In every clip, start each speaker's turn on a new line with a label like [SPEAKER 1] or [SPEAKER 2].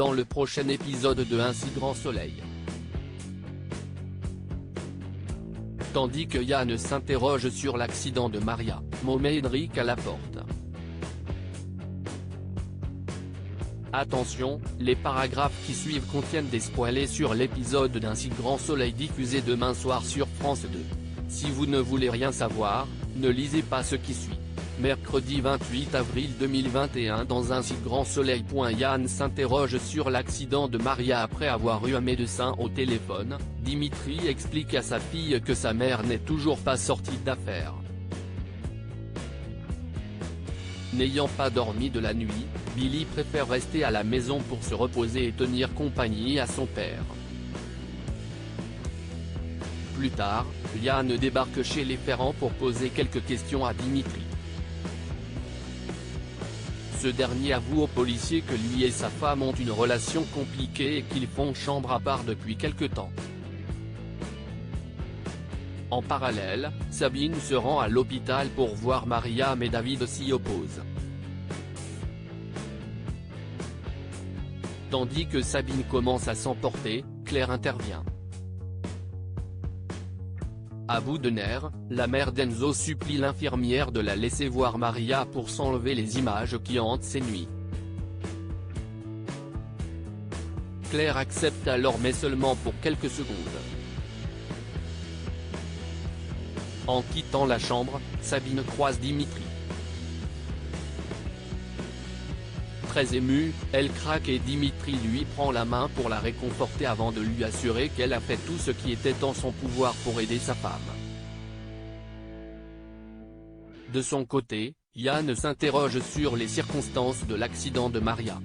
[SPEAKER 1] dans le prochain épisode de Un si grand soleil. Tandis que Yann s'interroge sur l'accident de Maria, Mo met Henrik à la porte. Attention, les paragraphes qui suivent contiennent des spoilers sur l'épisode d'Un si grand soleil diffusé demain soir sur France 2. Si vous ne voulez rien savoir, ne lisez pas ce qui suit. Mercredi 28 avril 2021 dans Un si grand soleil. Yann s'interroge sur l'accident de Maria après avoir eu un médecin au téléphone. Dimitri explique à sa fille que sa mère n'est toujours pas sortie d'affaire. N'ayant pas dormi de la nuit, Billy préfère rester à la maison pour se reposer et tenir compagnie à son père. Plus tard, Yann débarque chez les Ferrand pour poser quelques questions à Dimitri. Ce dernier avoue aux policiers que lui et sa femme ont une relation compliquée et qu'ils font chambre à part depuis quelque temps. En parallèle, Sabine se rend à l'hôpital pour voir Maria mais David s'y oppose. Tandis que Sabine commence à s'emporter, Claire intervient. À bout de nerfs, la mère d'Enzo supplie l'infirmière de la laisser voir Maria pour s'enlever les images qui hantent ses nuits. Claire accepte alors mais seulement pour quelques secondes. En quittant la chambre, Sabine croise Dimitri. Très émue, elle craque et Dimitri lui prend la main pour la réconforter avant de lui assurer qu'elle a fait tout ce qui était en son pouvoir pour aider sa femme. De son côté, Yann s'interroge sur les circonstances de l'accident de Maria.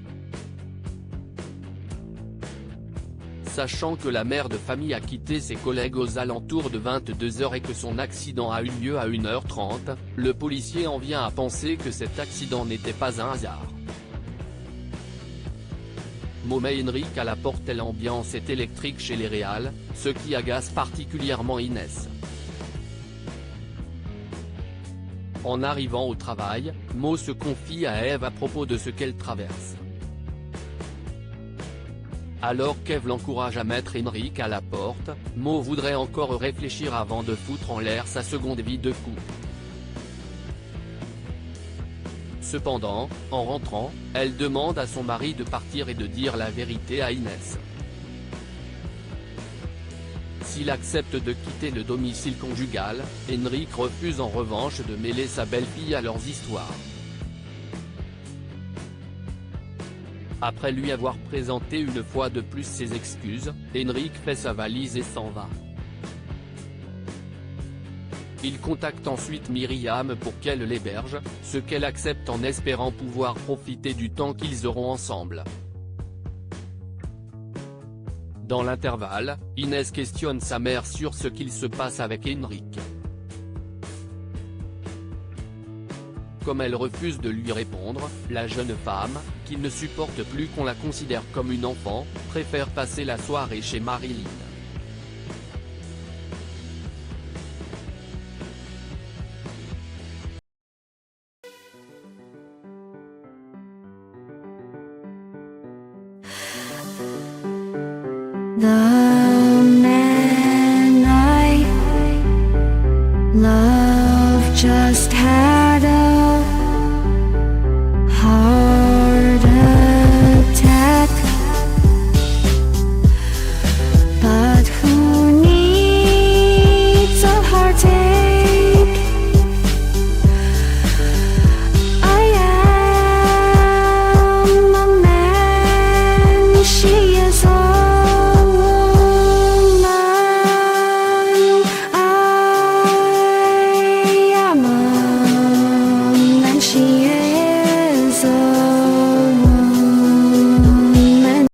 [SPEAKER 1] Sachant que la mère de famille a quitté ses collègues aux alentours de 22 h et que son accident a eu lieu à 1 h 30, le policier en vient à penser que cet accident n'était pas un hasard. Mo met Henrik à la porte et l'ambiance est électrique chez les Réal, ce qui agace particulièrement Inès. En arrivant au travail, Mo se confie à Eve à propos de ce qu'elle traverse. Alors qu'Eve l'encourage à mettre Henrik à la porte, Mo voudrait encore réfléchir avant de foutre en l'air sa seconde vie de couple. Cependant, en rentrant, elle demande à son mari de partir et de dire la vérité à Inès. S'il accepte de quitter le domicile conjugal, Henrik refuse en revanche de mêler sa belle-fille à leurs histoires. Après lui avoir présenté une fois de plus ses excuses, Henrik fait sa valise et s'en va. Il contacte ensuite Myriam pour qu'elle l'héberge, ce qu'elle accepte en espérant pouvoir profiter du temps qu'ils auront ensemble. Dans l'intervalle, Inès questionne sa mère sur ce qu'il se passe avec Henrik. Comme elle refuse de lui répondre, la jeune femme, qui ne supporte plus qu'on la considère comme une enfant, préfère passer la soirée chez Marilyn.
[SPEAKER 2] The man I love just had a